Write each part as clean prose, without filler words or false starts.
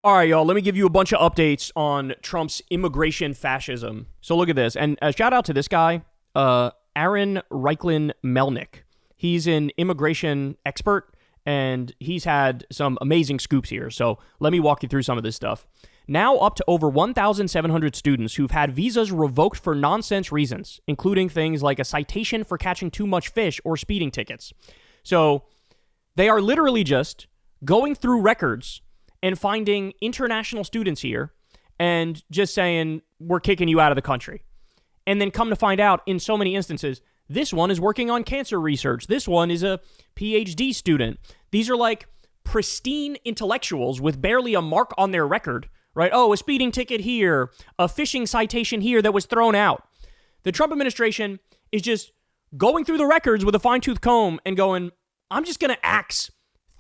All right, y'all, let me give you a bunch of updates on Trump's immigration fascism. So look at this. And shout out to this guy, Aaron Reichlin Melnick. He's an immigration expert, and he's had some amazing scoops here. So let me walk you through some of this stuff. Now up to over 1,700 students who've had visas revoked for nonsense reasons, including things like a citation for catching too much fish or speeding tickets. So they are literally just going through records and finding international students here and just saying, we're kicking you out of the country. And then come to find out, in so many instances, this one is working on cancer research. This one is a PhD student. These are like pristine intellectuals with barely a mark on their record, right? Oh, a speeding ticket here, a fishing citation here that was thrown out. The Trump administration is just going through the records with a fine-tooth comb and going, I'm just going to axe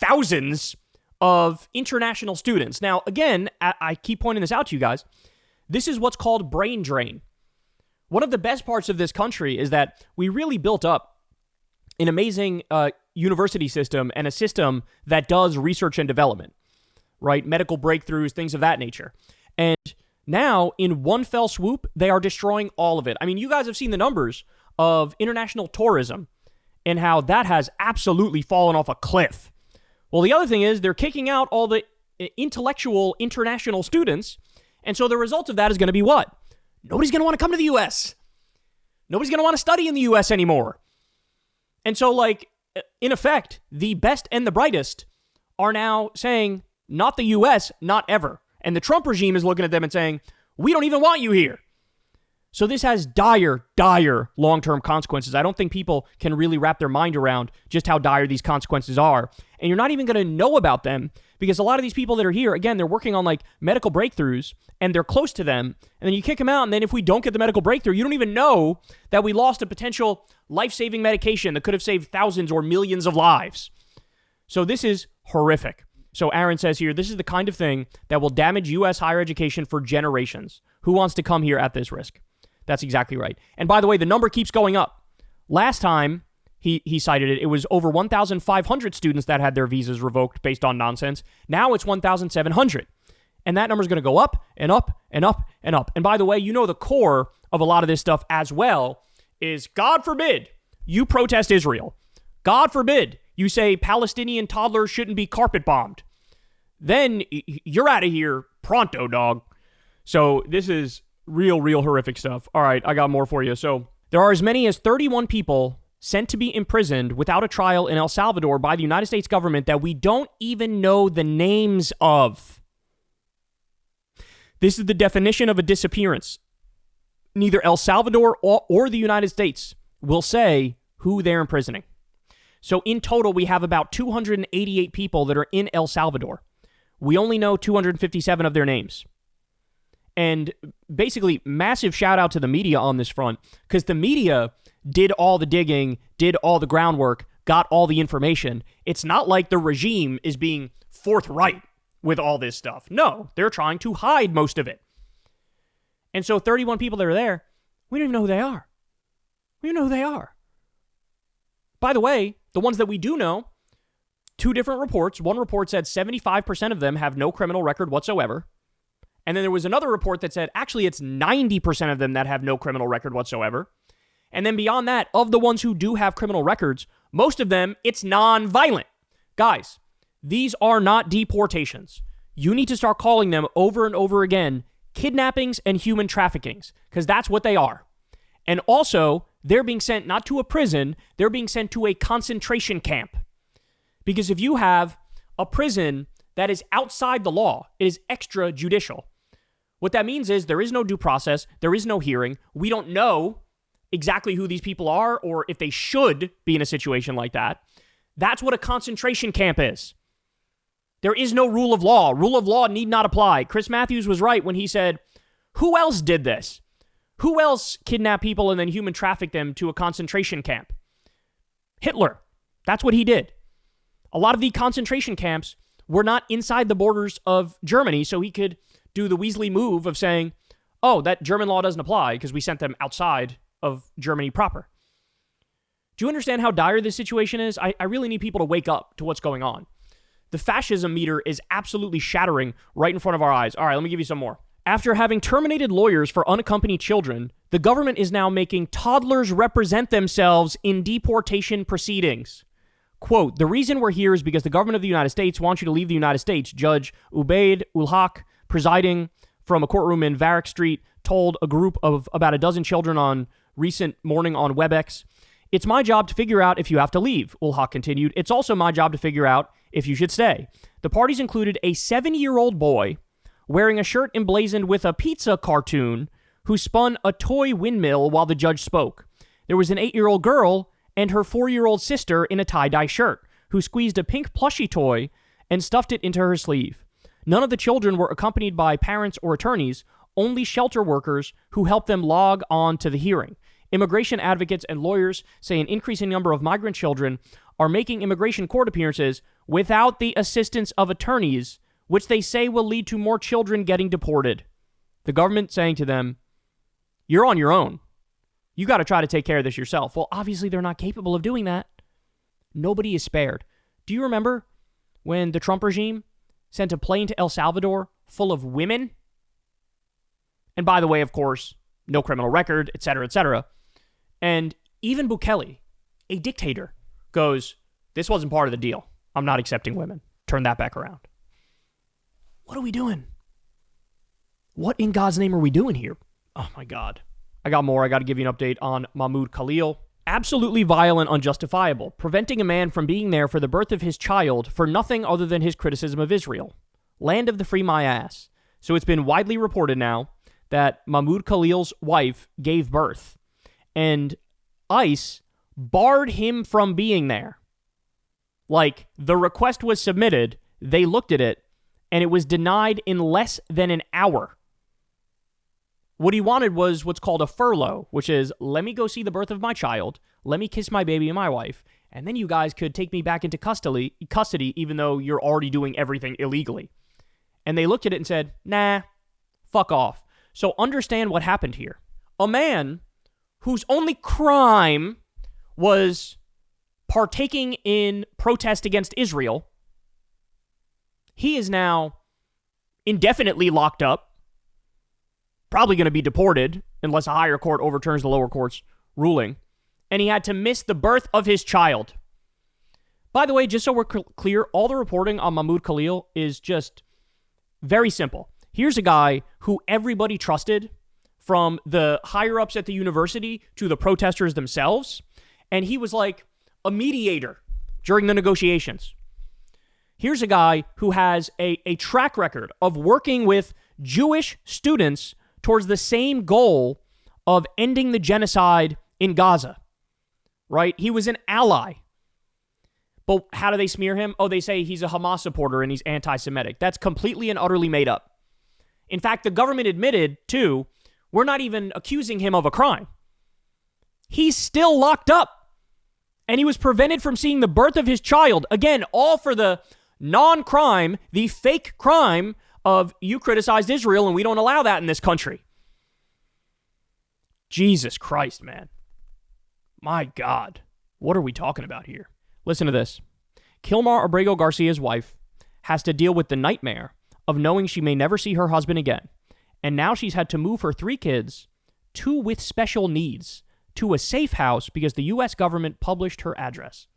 thousands of international students. Now, again, I keep pointing this out to you guys. This is what's called brain drain. One of the best parts of this country is that we really built up an amazing university system and a system that does research and development, right? Medical breakthroughs, things of that nature. And now, in one fell swoop, they are destroying all of it. I mean, you guys have seen the numbers of international tourism and how that has absolutely fallen off a cliff. Well, the other thing is they're kicking out all the intellectual international students. And so the result of that is going to be what? Nobody's going to want to come to the U.S. Nobody's going to want to study in the U.S. anymore. And so, like, in effect, the best and the brightest are now saying, not the U.S., not ever. And the Trump regime is looking at them and saying, we don't even want you here. So this has dire, dire long-term consequences. I don't think people can really wrap their mind around just how dire these consequences are. And you're not even going to know about them because a lot of these people that are here, again, they're working on like medical breakthroughs and they're close to them. And then you kick them out. And then if we don't get the medical breakthrough, you don't even know that we lost a potential life-saving medication that could have saved thousands or millions of lives. So this is horrific. So Aaron says here, this is the kind of thing that will damage U.S. higher education for generations. Who wants to come here at this risk? That's exactly right. And by the way, the number keeps going up. Last time he cited it, it was over 1,500 students that had their visas revoked based on nonsense. Now it's 1,700. And that number is going to go up and up and up and up. And by the way, you know the core of a lot of this stuff as well is, God forbid, you protest Israel. God forbid, you say Palestinian toddlers shouldn't be carpet bombed. Then you're out of here pronto, dog. So this is real horrific stuff. All right, I got more for you. So there are as many as 31 people sent to be imprisoned without a trial in El Salvador by the United States government that we don't even know the names of. This is the definition of a disappearance. Neither El Salvador or the United States will say who they're imprisoning. So in total, we have about 288 people that are in El Salvador. We only know 257 of their names. And basically, massive shout out to the media on this front, because the media did all the digging, did all the groundwork, got all the information. It's not like the regime is being forthright with all this stuff. No, they're trying to hide most of it. And so 31 people that are there, we don't even know who they are. We don't know who they are. By the way, the ones that we do know, two different reports. One report said 75% of them have no criminal record whatsoever. And then there was another report that said, actually, it's 90% of them that have no criminal record whatsoever. And then beyond that, of the ones who do have criminal records, most of them, it's non-violent. Guys, these are not deportations. You need to start calling them over and over again kidnappings and human traffickings, because that's what they are. And also, they're being sent not to a prison, they're being sent to a concentration camp. Because if you have a prison that is outside the law, it is extrajudicial. What that means is there is no due process, there is no hearing. We don't know exactly who these people are or if they should be in a situation like that. That's what a concentration camp is. There is no rule of law. Rule of law need not apply. Chris Matthews was right when he said, who else did this? Who else kidnapped people and then human trafficked them to a concentration camp? Hitler. That's what he did. A lot of the concentration camps were not inside the borders of Germany, so he could do the Weasley move of saying, oh, that German law doesn't apply because we sent them outside of Germany proper. Do you understand how dire this situation is? I really need people to wake up to what's going on. The fascism meter is absolutely shattering right in front of our eyes. All right, let me give you some more. After having terminated lawyers for unaccompanied children, the government is now making toddlers represent themselves in deportation proceedings. Quote, the reason we're here is because the government of the United States wants you to leave the United States. Judge Ubaid ul Haq, presiding from a courtroom in Varick Street, told a group of about a dozen children on recent morning on WebEx. It's my job to figure out if you have to leave, ul Haq continued. It's also my job to figure out if you should stay. The parties included a 7-year-old boy wearing a shirt emblazoned with a pizza cartoon who spun a toy windmill while the judge spoke. There was an 8-year-old girl and her 4-year-old sister in a tie-dye shirt who squeezed a pink plushie toy and stuffed it into her sleeve. None of the children were accompanied by parents or attorneys, only shelter workers who helped them log on to the hearing. Immigration advocates and lawyers say an increasing number of migrant children are making immigration court appearances without the assistance of attorneys, which they say will lead to more children getting deported. The government saying to them, you're on your own. You got to try to take care of this yourself. Well, obviously they're not capable of doing that. Nobody is spared. Do you remember when the Trump regime sent a plane to El Salvador full of women? And by the way, of course, no criminal record, etc., etc. And even Bukele, a dictator, goes, this wasn't part of the deal. I'm not accepting women. Turn that back around. What are we doing? What in God's name are we doing here? Oh my God. I got more. I got to give you an update on Mahmoud Khalil. Absolutely vile and unjustifiable, preventing a man from being there for the birth of his child for nothing other than his criticism of Israel. Land of the free my ass. So it's been widely reported now that Mahmoud Khalil's wife gave birth, and ICE barred him from being there. Like, the request was submitted, they looked at it, and it was denied in less than an hour. What he wanted was what's called a furlough, which is, let me go see the birth of my child, let me kiss my baby and my wife, and then you guys could take me back into custody, even though you're already doing everything illegally. And they looked at it and said, nah, fuck off. So understand what happened here. A man whose only crime was partaking in protest against Israel, he is now indefinitely locked up, probably going to be deported unless a higher court overturns the lower court's ruling, and he had to miss the birth of his child. By the way, just so we're clear, all the reporting on Mahmoud Khalil is just very simple. Here's a guy who everybody trusted, from the higher-ups at the university to the protesters themselves, and he was like a mediator during the negotiations. Here's a guy who has a track record of working with Jewish students towards the same goal of ending the genocide in Gaza, right? He was an ally. But how do they smear him? Oh, they say he's a Hamas supporter and he's anti-Semitic. That's completely and utterly made up. In fact, the government admitted, too, we're not even accusing him of a crime. He's still locked up. And he was prevented from seeing the birth of his child. Again, all for the non-crime, the fake crime of you criticized Israel and we don't allow that in this country. Jesus Christ, man. My God. What are we talking about here? Listen to this. Kilmar Abrego Garcia's wife has to deal with the nightmare of knowing she may never see her husband again. And now she's had to move her 3 kids, 2 with special needs, to a safe house because the U.S. government published her address.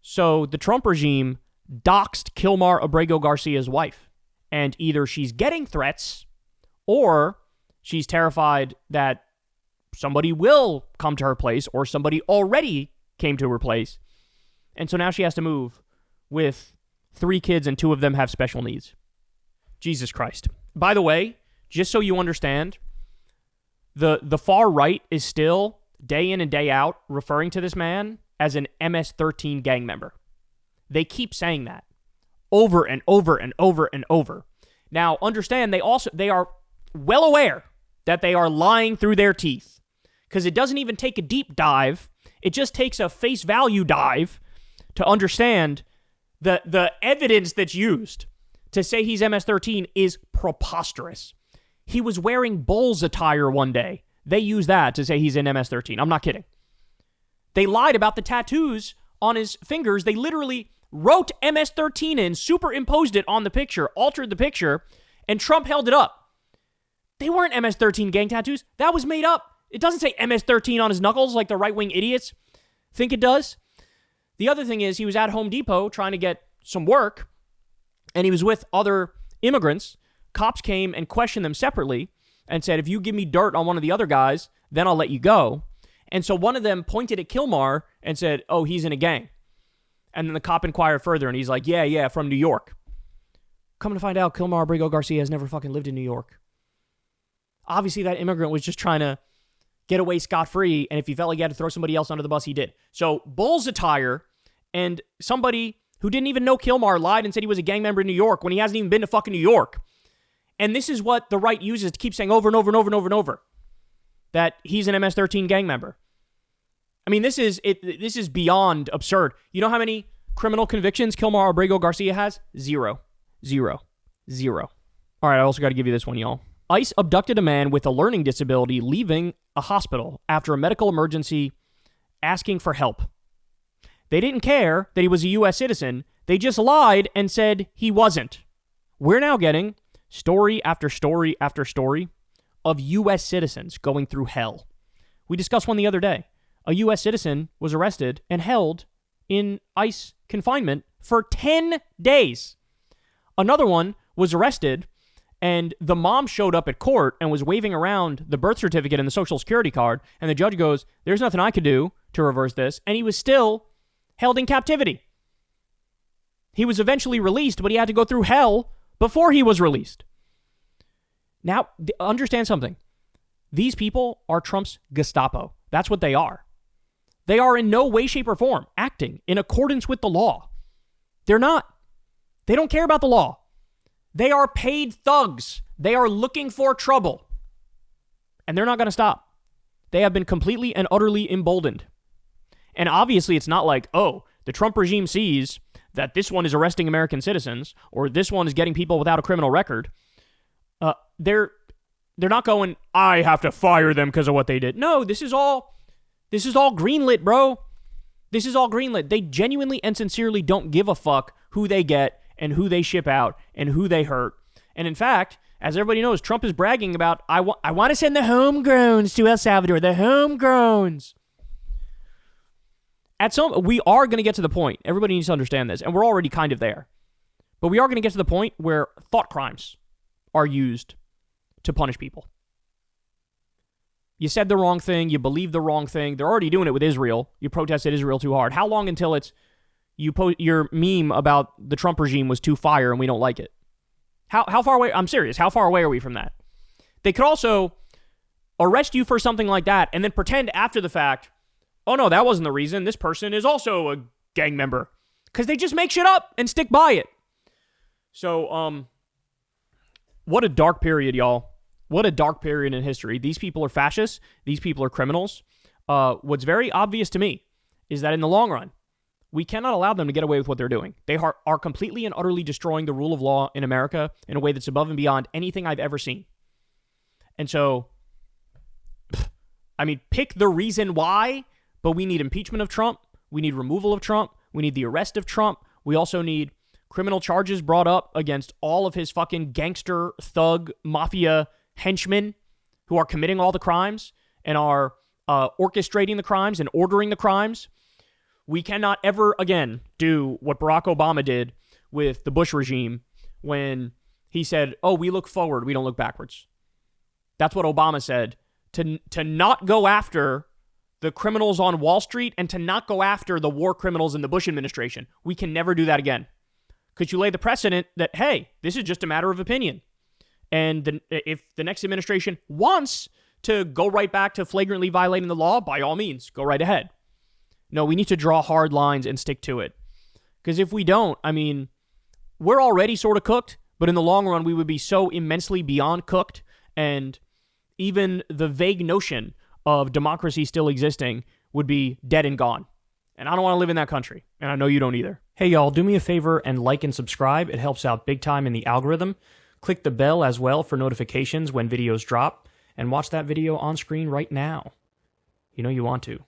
So the Trump regime doxed Kilmar Abrego Garcia's wife. And either she's getting threats or she's terrified that somebody will come to her place or somebody already came to her place. And so now she has to move with 3 kids and 2 of them have special needs. Jesus Christ. By the way, just so you understand, the far right is still, day in and day out, referring to this man as an MS-13 gang member. They keep saying that over and over and over and over. Now, understand, they are well aware that they are lying through their teeth, because it doesn't even take a deep dive. It just takes a face value dive to understand the evidence that's used to say he's MS-13 is preposterous. He was wearing Bulls attire one day. They use that to say he's in MS-13. I'm not kidding. They lied about the tattoos on his fingers. They literally wrote MS-13 in, superimposed it on the picture, altered the picture, and Trump held it up. They weren't MS-13 gang tattoos. That was made up. It doesn't say MS-13 on his knuckles like the right-wing idiots think it does. The other thing is he was at Home Depot trying to get some work, and he was with other immigrants. Cops came and questioned them separately and said, if you give me dirt on one of the other guys, then I'll let you go. And so one of them pointed at Kilmar and said, oh, he's in a gang. And then the cop inquired further, and he's like, yeah, from New York. Come to find out, Kilmar Abrigo Garcia has never fucking lived in New York. Obviously, that immigrant was just trying to get away scot-free, and if he felt like he had to throw somebody else under the bus, he did. So, Bull's attire, and somebody who didn't even know Kilmar lied and said he was a gang member in New York when he hasn't even been to fucking New York. And this is what the right uses to keep saying over and over and over and over and over, that he's an MS-13 gang member. I mean, this is beyond absurd. You know how many criminal convictions Kilmar Abrigo Garcia has? Zero. All right, I also got to give you this one, y'all. ICE abducted a man with a learning disability leaving a hospital after a medical emergency asking for help. They didn't care that he was a U.S. citizen. They just lied and said he wasn't. We're now getting story after story after story of U.S. citizens going through hell. We discussed one the other day. A U.S. citizen was arrested and held in ICE confinement for 10 days. Another one was arrested, and the mom showed up at court and was waving around the birth certificate and the social security card, and the judge goes, there's nothing I could do to reverse this, and he was still held in captivity. He was eventually released, but he had to go through hell before he was released. Now, understand something. These people are Trump's Gestapo. That's what they are. They are in no way, shape, or form acting in accordance with the law. They're not. They don't care about the law. They are paid thugs. They are looking for trouble. And they're not going to stop. They have been completely and utterly emboldened. And obviously, it's not like, oh, the Trump regime sees that this one is arresting American citizens or this one is getting people without a criminal record. They're not going, I have to fire them because of what they did. No, this is all greenlit, bro. This is all greenlit. They genuinely and sincerely don't give a fuck who they get and who they ship out and who they hurt. And in fact, as everybody knows, Trump is bragging about, I want to send the homegrowns to El Salvador, the homegrowns. We are going to get to the point, everybody needs to understand this, and we're already kind of there, but we are going to get to the point where thought crimes are used to punish people. You said the wrong thing, you believed the wrong thing. They're already doing it with Israel. You protested Israel too hard. How long until it's your meme about the Trump regime was too fire and we don't like it? How far away? I'm serious. How far away are we from that? They could also arrest you for something like that and then pretend after the fact, oh no, that wasn't the reason. This person is also a gang member. Because they just make shit up and stick by it. So, what a dark period, y'all. What a dark period in history. These people are fascists. These people are criminals. What's very obvious to me is that in the long run, we cannot allow them to get away with what they're doing. They are completely and utterly destroying the rule of law in America in a way that's above and beyond anything I've ever seen. And so, I mean, pick the reason why, but we need impeachment of Trump. We need removal of Trump. We need the arrest of Trump. We also need criminal charges brought up against all of his fucking gangster, thug, mafia henchmen who are committing all the crimes and are orchestrating the crimes and ordering the crimes. We cannot ever again do what Barack Obama did with the Bush regime when he said, oh, we look forward, we don't look backwards. That's what Obama said. To not go after the criminals on Wall Street and to not go after the war criminals in the Bush administration. We can never do that again. Because you lay the precedent that, hey, this is just a matter of opinion. And if the next administration wants to go right back to flagrantly violating the law, by all means, go right ahead. No, we need to draw hard lines and stick to it. Because if we don't, I mean, we're already sort of cooked, but in the long run, we would be so immensely beyond cooked, and even the vague notion of democracy still existing would be dead and gone. And I don't want to live in that country, and I know you don't either. Hey, y'all, do me a favor and like and subscribe. It helps out big time in the algorithm. Click the bell as well for notifications when videos drop, and watch that video on screen right now. You know you want to.